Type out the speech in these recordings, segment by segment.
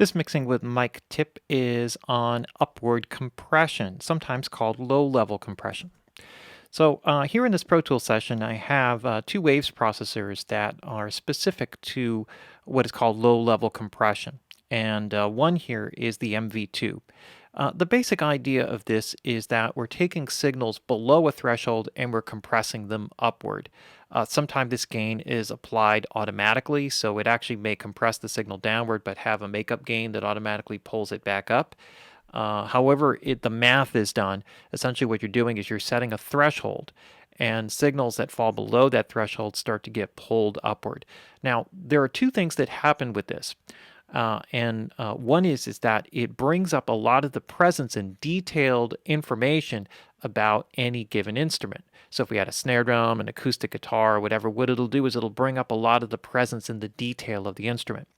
This mixing with mic tip is on upward compression, sometimes called low-level compression. So here in this Pro Tools session, I have two waves processors that are specific to what is called low-level compression. And one here is the MV2. The basic idea of this is that we're taking signals below a threshold and we're compressing them upward. Sometimes this gain is applied automatically, so it actually may compress the signal downward but have a makeup gain that automatically pulls it back up. However, the math is done. Essentially what you're doing is you're setting a threshold, and signals that fall below that threshold start to get pulled upward. Now, there are two things that happen with this. One is that it brings up a lot of the presence and detailed information about any given instrument. So if we had a snare drum, an acoustic guitar, or whatever, what it'll do is it'll bring up a lot of the presence and the detail of the instrument.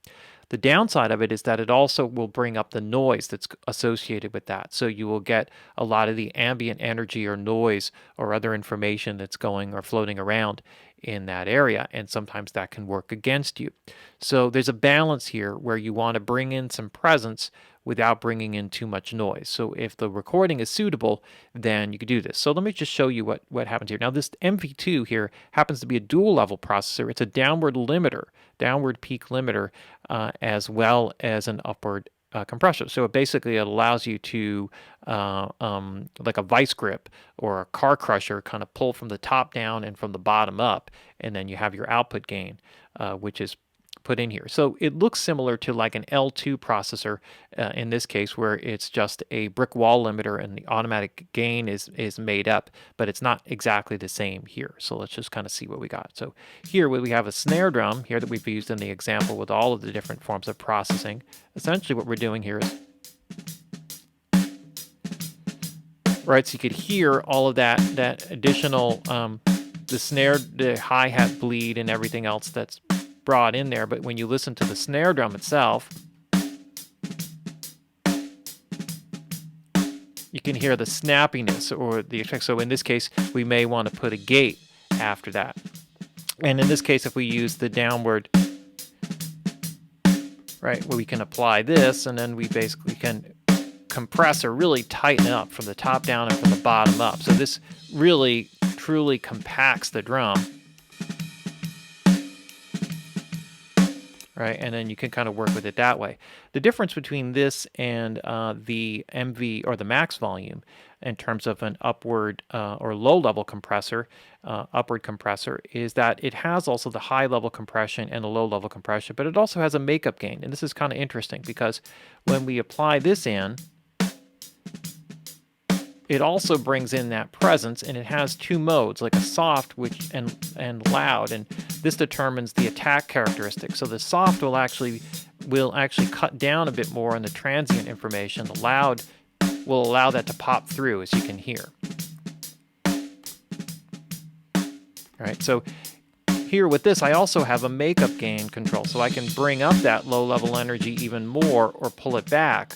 The downside of it is that it also will bring up the noise that's associated with that. So you will get a lot of the ambient energy or noise or other information that's going or floating around in that area, and sometimes that can work against you. So there's a balance here where you want to bring in some presence without bringing in too much noise. So if the recording is suitable, then you could do this. So let me just show you what happens here. Now this MV2 here happens to be a dual level processor. It's a downward limiter, downward peak limiter, as well as an upward compressor. So it allows you to, like a vice grip or a car crusher, kind of pull from the top down and from the bottom up, and then you have your output gain, which is put in here. So it looks similar to like an L2 processor in this case, where it's just a brick wall limiter and the automatic gain is made up, but it's not exactly the same here. So let's just kind of see what we got. So here we have a snare drum here that we've used in the example with all of the different forms of processing. Essentially what we're doing here is, right, so you could hear all of that additional, the snare, the hi-hat bleed and everything else that's brought in there. But when you listen to the snare drum itself, you can hear the snappiness or the effect. So in this case, we may want to put a gate after that. And in this case, if we use the downward, right, where we can apply this, and then we basically can compress or really tighten up from the top down and from the bottom up. So this really, truly compacts the drum. Right, and then you can kind of work with it that way. The difference between this and the MV or the max volume in terms of an upward or low-level compressor, upward compressor, is that it has also the high-level compression and the low-level compression, but it also has a makeup gain. And this is kind of interesting because when we apply this in, it also brings in that presence, and it has two modes, like a soft and loud, and this determines the attack characteristics. So the soft will actually cut down a bit more on the transient information. The loud will allow that to pop through, as you can hear. All right, so here with this, I also have a makeup gain control, so I can bring up that low-level energy even more or pull it back.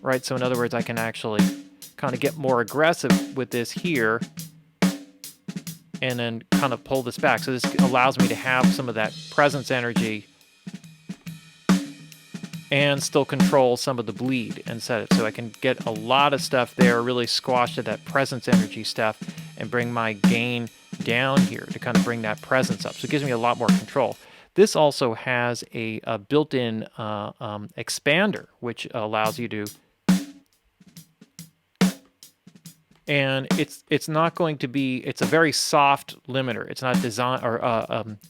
Right, so in other words, I can actually kind of get more aggressive with this here and then kind of pull this back. So this allows me to have some of that presence energy and still control some of the bleed and set it. So I can get a lot of stuff there, really squash to that presence energy stuff and bring my gain down here to kind of bring that presence up. So it gives me a lot more control. This also has a built-in expander, which allows you to, and it's not going to be, it's a very soft limiter. It's not designed, or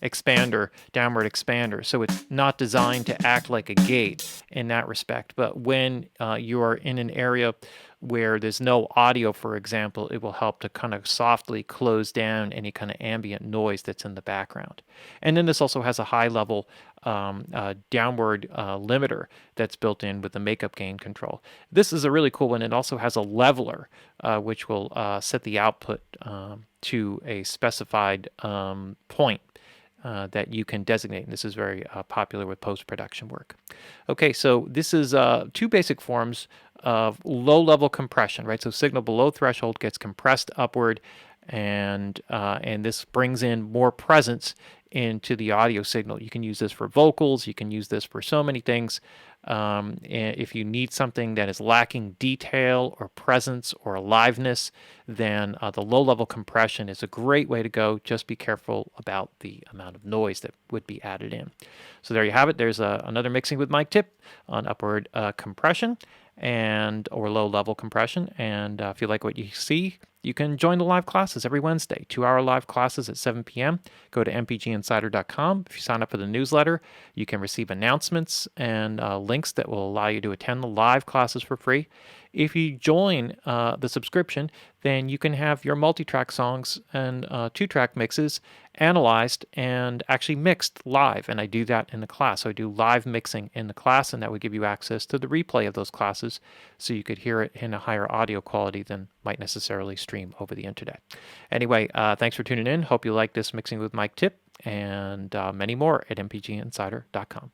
expander, downward expander. So it's not designed to act like a gate in that respect. But when you are in an area where there's no audio, for example, it will help to kind of softly close down any kind of ambient noise that's in the background. And then this also has a high level downward limiter that's built in with the makeup gain control. This is a really cool one. It also has a leveler, which will set the output to a specified point that you can designate. And this is very popular with post-production work. Okay, so this is two basic forms of low-level compression, right? So signal below threshold gets compressed upward, and this brings in more presence into the audio signal. You can use this for vocals. You can use this for so many things. If you need something that is lacking detail or presence or aliveness, then the low-level compression is a great way to go. Just be careful about the amount of noise that would be added in. So there you have it. There's another mixing with mic tip on upward compression or low-level compression. And if you like what you see, you can join the live classes every Wednesday, 2-hour live classes at 7 p.m. Go to mpginsider.com. If you sign up for the newsletter, you can receive announcements and links that will allow you to attend the live classes for free. If you join the subscription, then you can have your multi-track songs and 2-track mixes analyzed and actually mixed live. And I do that in the class. So I do live mixing in the class, and that would give you access to the replay of those classes so you could hear it in a higher audio quality than might necessarily stream over the internet. Anyway, thanks for tuning in. Hope you like this Mixing with Mike tip, and many more at mpginsider.com.